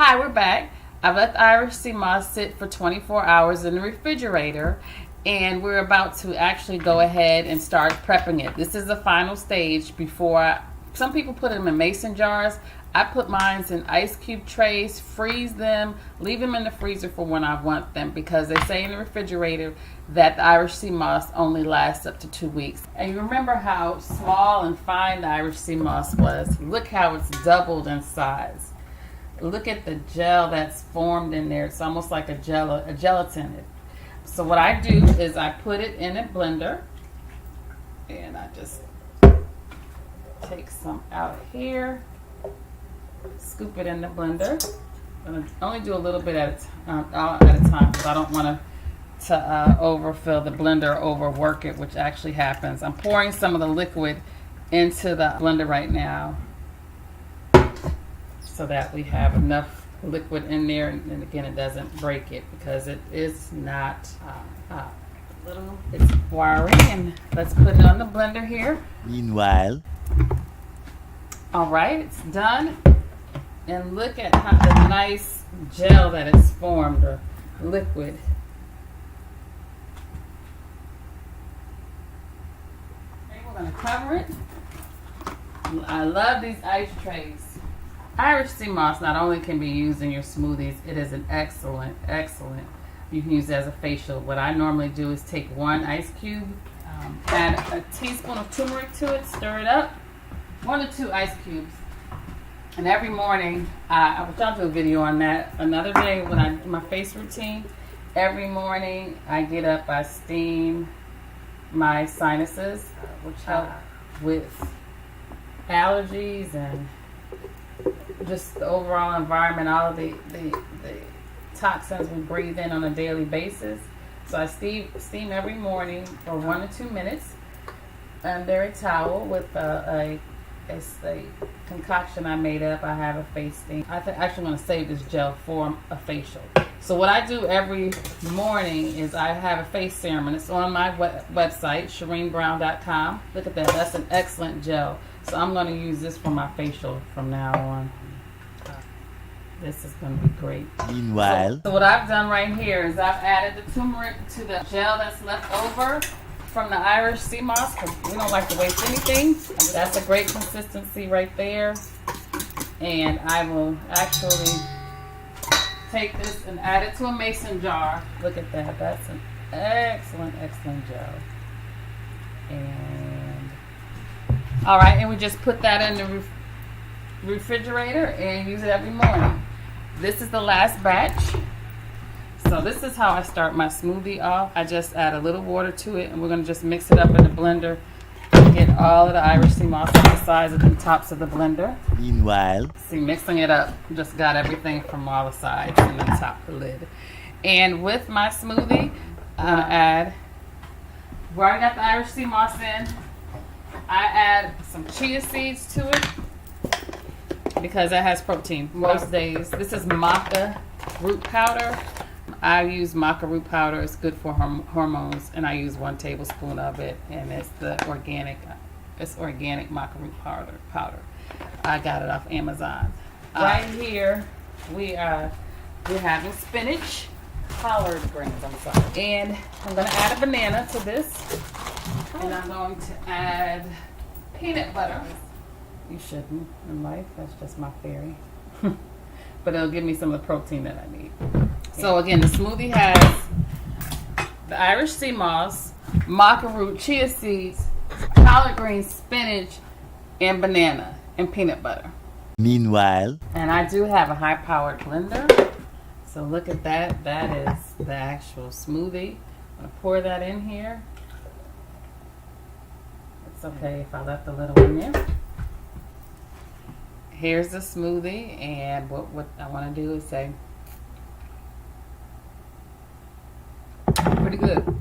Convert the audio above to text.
Hi, we're back. I've let the Irish sea moss sit for 24 hours in the refrigerator, and we're about to actually go ahead and start prepping it. This is the final stage before some people put them in mason jars. I put mine in ice cube trays, freeze them, leave them in the freezer for when I want them, because they say in the refrigerator that the Irish sea moss only lasts up to 2 weeks. And you remember how small and fine the Irish sea moss was. Look how it's doubled in size. Look at the gel that's formed in there. It's almost like a gelatin. So what I do is I put it in a blender, and I just take some out here, scoop it in the blender. I'm gonna only do a little bit at a time because I don't want to overfill the blender or overwork it, which actually happens. I'm pouring some of the liquid into the blender right now so that we have enough liquid in there, and again, it doesn't break it because it is not it's wiry. And let's put it on the blender here. Meanwhile, all right, it's done. And look at how the nice gel that is formed, or liquid. Okay, we're going to cover it. I love these ice trays. Irish sea moss not only can be used in your smoothies, it is an excellent, you can use it as a facial. What I normally do is take one ice cube, add a teaspoon of turmeric to it, stir it up, 1 to 2 ice cubes. And every morning, I'll do a video on that another day when I do my face routine. Every morning I get up, I steam my sinuses, which help with allergies and just the overall environment, all of the toxins we breathe in on a daily basis. So I steam every morning for 1 to 2 minutes under a towel with a concoction I made up. I have a face steam. I actually want to save this gel for a facial. So what I do every morning is I have a face serum, and it's on my website, ShireenBrown.com. Look at that. That's an excellent gel. So I'm going to use this for my facial from now on. This is going to be great. Meanwhile, so what I've done right here is I've added the turmeric to the gel that's left over from the Irish sea moss, because we don't like to waste anything. That's a great consistency right there. And I will actually take this and add it to a mason jar. Look at that. That's an excellent gel. And all right, and we just put that in the refrigerator and use it every morning. This is the last batch. So this is how I start my smoothie off. I just add a little water to it, and we're going to just mix it up in the blender and get all of the Irish sea moss on the sides of the tops of the blender. meanwhile, See, mixing it up, just got everything from all the sides and the top of the lid. And with my smoothie, I'm going to add, we already got the Irish sea moss in. I add some chia seeds to it because that has protein most days. This is maca root powder. I use maca root powder. It's good for hormones, and I use 1 tablespoon of it, and it's organic maca root powder. I got it off Amazon. Right here, we're having spinach, collard greens. I'm sorry, and I'm going to add a banana to this, and I'm going to add peanut butter. You shouldn't in life. That's just my theory. But it'll give me some of the protein that I need. So again, the smoothie has the Irish sea moss, maca root, chia seeds, collard greens, spinach, and banana, and peanut butter. meanwhile, And I do have a high-powered blender. So look at that. That is the actual smoothie. I'm going to pour that in here. It's okay if I left a little in there. Here's the smoothie, and what I want to do is say, pretty good.